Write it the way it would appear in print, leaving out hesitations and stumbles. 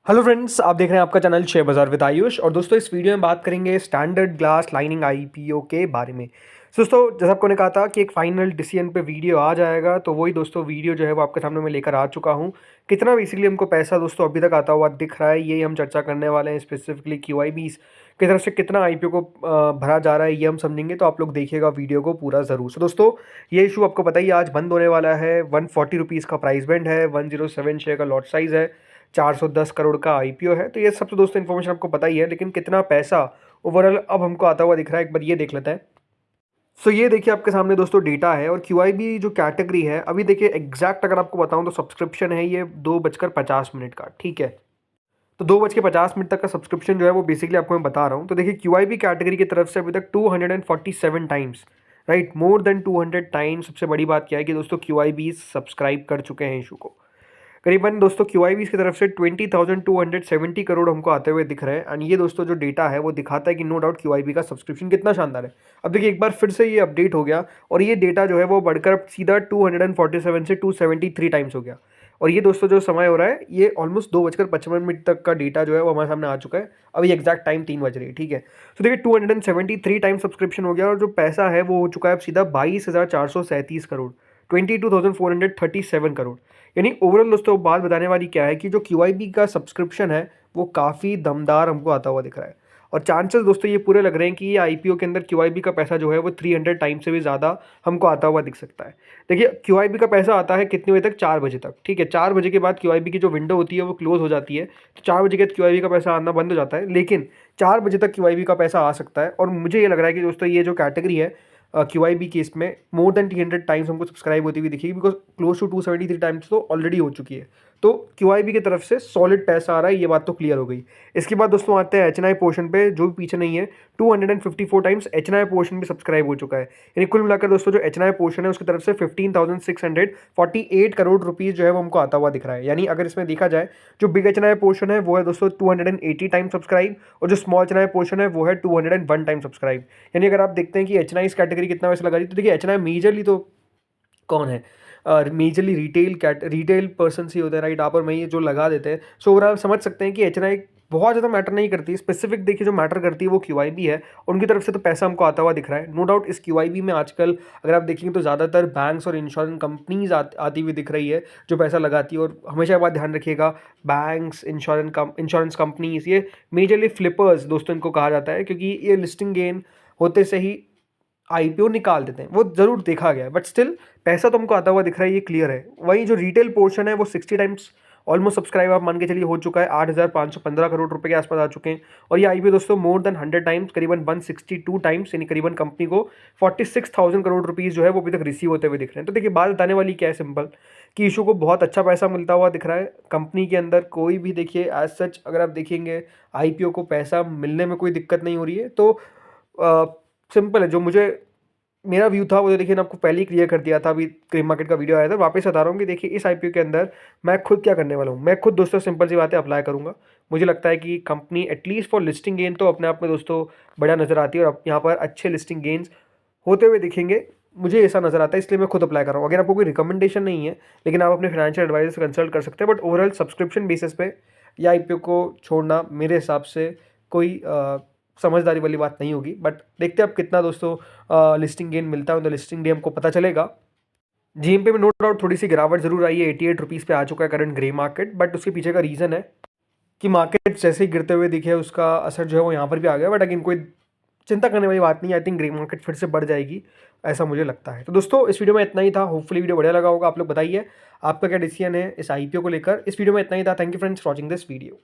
Hello friends, आप देख रहे हैं आपका चैनल शेयर बाज़ार विद आयुष। और दोस्तों इस वीडियो में बात करेंगे स्टैंडर्ड ग्लास लाइनिंग आईपीओ के बारे में। दोस्तों जैसा आपको ने कहा था कि एक फाइनल डिसीजन पे वीडियो आ जाएगा, तो वही दोस्तों वीडियो जो है वो आपके सामने मैं लेकर आ चुका हूँ। कितना बेसिकली हमको पैसा दोस्तों अभी तक आता हुआ दिख रहा है, यही हम चर्चा करने वाले हैं। स्पेसिफिकली क्यूआईबीज की तरफ से कितना आईपीओ को भरा जा रहा है ये हम समझेंगे, तो आप लोग देखिएगा वीडियो को पूरा ज़रूर। सो दोस्तों ये इशू आपको पता ही आज बंद होने वाला है। 140 रुपीज़ का प्राइस बैंड है, 107 शेयर का लॉट साइज़ है, 410 करोड़ का आईपीओ है। तो ये सब तो दोस्तों इन्फॉर्मेशन आपको पता ही है, लेकिन कितना पैसा ओवरऑल अब हमको आता हुआ दिख रहा है एक बार ये देख लेते हैं। सो ये देखिए आपके सामने दोस्तों डेटा है, और क्यूआईबी जो कैटेगरी है अभी देखिए एग्जैक्ट अगर आपको बताऊं तो सब्सक्रिप्शन है ये 2:50 का, ठीक है। तो 2:50 तक का सब्सक्रिप्शन जो है वो बेसिकली आपको मैं बता रहा हूँ। तो देखिए क्यूआईबी कैटेगरी की तरफ से अभी तक 247 times, right, more than 200 times. सबसे बड़ी बात क्या है कि दोस्तों क्यूआईबी सब्सक्राइब कर चुके हैं इशू को। करीबन दोस्तों क्यूआईबी की तरफ से 20,270 करोड़ हमको आते हुए दिख रहे हैं। एंड ये दोस्तों जो डेटा है वो दिखाता है कि नो डाउट क्यूआईबी का सब्सक्रिप्शन कितना शानदार है। अब देखिए एक बार फिर से ये अपडेट हो गया, और ये डेटा जो है वो बढ़कर अब सीधा 247 से 273 टाइम्स हो गया। और ये दोस्तों जो समय हो रहा है ये ऑलमोस्ट 2:55 तक का डेटा जो है वो हमारे सामने आ चुका है। अभी एग्जैक्ट टाइम 3 बज रही है, ठीक है। तो देखिए 273 टाइम सब्सक्रिप्शन हो गया, और जो पैसा है वो हो चुका है अब सीधा 22,437 करोड़, 22,437 करोड़। यानी ओवरऑल दोस्तों बात बताने वाली क्या है कि जो क्यूआईबी का सब्सक्रिप्शन है वो काफ़ी दमदार हमको आता हुआ दिख रहा है। और चांसेस दोस्तों ये पूरे लग रहे हैं कि ये आईपीओ के अंदर क्यूआईबी का पैसा जो है वो 300 टाइम से भी ज़्यादा हमको आता हुआ दिख सकता है। देखिए क्यूआईबी का पैसा आता है कितने बजे तक, 4 बजे तक, ठीक है। 4 बजे के बाद क्यूआईबी की जो विंडो होती है वो क्लोज हो जाती है। तो 4 बजे के बाद क्यूआईबी का पैसा आना बंद हो जाता है, लेकिन 4 बजे तक क्यूआईबी का पैसा आ सकता है। और मुझे ये लग रहा है कि दोस्तों ये जो कैटेगरी है क्यूआईबी केस में मोर देन 300 टाइम्स हमको सब्सक्राइब होती हुई दिखेगी, बिकॉज क्लोज टू 273 टाइम्स तो ऑलरेडी हो चुकी है। तो क्यूआईबी की तरफ से सॉलिड पैसा आ रहा है, ये बात तो क्लियर हो गई। इसके बाद दोस्तों आते हैं एचएनआई पोर्शन पे, जो भी पीछे नहीं है। 254 टाइम्स एचएनआई पोर्शन भी सब्सक्राइब हो चुका है। यानी कुल मिलाकर दोस्तों जो एचएनआई पोर्शन है उसकी तरफ से 15,648 करोड़ रुपीज़ जो है वो हमको आता हुआ दिख रहा है। यानी अगर इसमें देखा जाए जो बिग एचएनआई पोर्शन है वो है दोस्तों 280 टाइम सब्सक्राइब, और जो स्मॉल एचएनआई पोर्शन है वो है 201 टाइम सब्सक्राइब। यानी अगर आप देखते हैं कि एचएनआई इस कैटेगरी कितना वैसे लगा रही, तो देखिए एचएनआई मेजरली तो कौन है, मेजरली रिटेल पर्सन ही होते हैं, राइट। आप और मैं ये जो लगा देते हैं। सो ओवरऑल आप समझ सकते हैं कि एचएनआई बहुत ज़्यादा मैटर नहीं करती। स्पेसिफिक देखिए जो मैटर करती है वो क्यूआईबी है, उनकी तरफ से तो पैसा हमको आता हुआ दिख रहा है। नो डाउट इस क्यूआईबी में आजकल अगर आप देखेंगे तो ज़्यादातर बैंक्स और इंश्योरेंस कंपनीज आती हुई दिख रही है जो पैसा लगाती है। और हमेशा बात ध्यान रखिएगा, बैंक्स, इंश्योरेंस कंपनीज, ये मेजरली फ्लिपर्स दोस्तों इनको कहा जाता है, क्योंकि ये लिस्टिंग गेन होते से ही आईपीओ निकाल देते हैं। वो ज़रूर देखा गया है, बट स्टिल पैसा तो हमको आता हुआ दिख रहा है, ये क्लियर है। वहीं जो रिटेल पोर्शन है वो 60 टाइम्स ऑलमोस्ट सब्सक्राइब आप मान के चलिए हो चुका है, 8,515 करोड़ रुपए के आसपास आ चुके हैं। और ये आईपीओ दोस्तों मोर देन 100 टाइम्स, करीबन 162 टाइम्स, यानी करीबन कंपनी को 46,000 करोड़ रुपीज़ जो है वो अभी तक रिसीव होते हुए दिख रहे हैं। तो देखिए बात बताने वाली क्या है, सिंपल, कि इशू को बहुत अच्छा पैसा मिलता हुआ दिख रहा है कंपनी के अंदर। कोई भी देखिए एज सच अगर आप देखेंगे आईपीओ को पैसा मिलने में कोई दिक्कत नहीं हो रही है। तो सिंपल है, जो मुझे मेरा व्यू था वो तो देखिए मैंने आपको पहले ही क्लियर कर दिया था। अभी क्रीम मार्केट का वीडियो आया था, वापस बता रहा हूँ कि देखिए इस आईपीओ के अंदर मैं खुद क्या करने वाला हूँ। मैं खुद दोस्तों सिंपल सी बातें अप्लाई करूँगा। मुझे लगता है कि company at least for listing gain तो अपने आप में दोस्तों बढ़िया नज़र आती है, और यहाँ पर अच्छे लिस्टिंग गेन्स होते हुए दिखेंगे, मुझे ऐसा नज़र आता है, इसलिए मैं खुद अप्लाई कर रहा हूँ। अगर आपको कोई रिकमेंडेशन नहीं है, लेकिन आप अपने फाइनेंशियल एडवाइजर से कंसल्ट कर सकते हैं। बट ओवरऑल सब्सक्रिप्शन बेसिस पे या आईपीओ को छोड़ना मेरे हिसाब से कोई समझदारी वाली बात नहीं होगी। बट देखते हैं अब कितना दोस्तों लिस्टिंग गेन मिलता है, तो लिस्टिंग डे हमको पता चलेगा। जीएमपी में नो डाउट थोड़ी सी गिरावट जरूर आई है, 88 रुपीज़ पे आ चुका है करंट ग्रे मार्केट। बट उसके पीछे का रीज़न है कि मार्केट जैसे ही गिरते हुए दिखे उसका असर जो है वो यहाँ पर भी आ गया। बट अगेन कोई चिंता करने वाली बात नहीं, आई थिंक ग्रे मार्केट फिर से बढ़ जाएगी, ऐसा मुझे लगता है। तो दोस्तों इस वीडियो में इतना ही था। होपफुली वीडियो बढ़िया लगा होगा। आप लोग बताइए आपका क्या डिसीजन है इस आईपीओ को लेकर। इस वीडियो में इतना ही था। Thank you friends for watching this video.